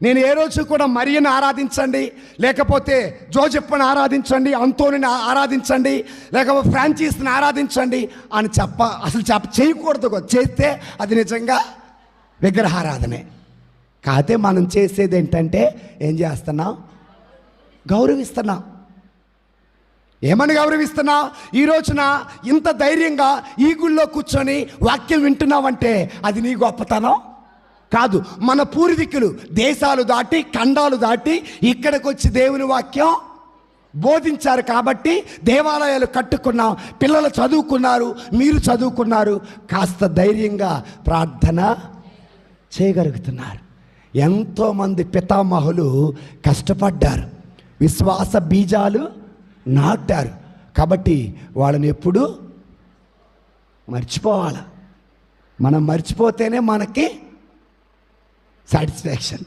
నేను ఏ రోజు కూడా మరియను ఆరాధించండి, లేకపోతే జోజెఫ్ని ఆరాధించండి, అంతోనిని ఆరాధించండి, లేకపోతే ఫ్రాన్సిస్ని ఆరాధించండి అని అసలు చేయకూడదు. చేస్తే అది నిజంగా విగ్రహారాధనే. కాకపోతే మనం చేసేది ఏంటంటే ఏం చేస్తున్నాం? గౌరవిస్తున్నాం. ఏమని గౌరవిస్తున్నావు? ఈ రోజున ఇంత ధైర్యంగా ఈ గుళ్ళో కూర్చొని వాక్యం వింటున్నావంటే అది నీ గొప్పతనం కాదు. మన పూర్వీకులు దేశాలు దాటి ఖండాలు దాటి ఇక్కడికి వచ్చి దేవుని వాక్యం బోధించారు కాబట్టి దేవాలయాలు కట్టుకున్నాం, పిల్లలు చదువుకున్నారు, మీరు చదువుకున్నారు, కాస్త ధైర్యంగా ప్రార్థన చేయగలుగుతున్నారు. ఎంతోమంది పితామహులు కష్టపడ్డారు, విశ్వాస బీజాలు నాటారు. కాబట్టి వాళ్ళని ఎప్పుడు మర్చిపోవాలి. మనం మర్చిపోతేనే మనకి సాటిస్ఫాక్షన్.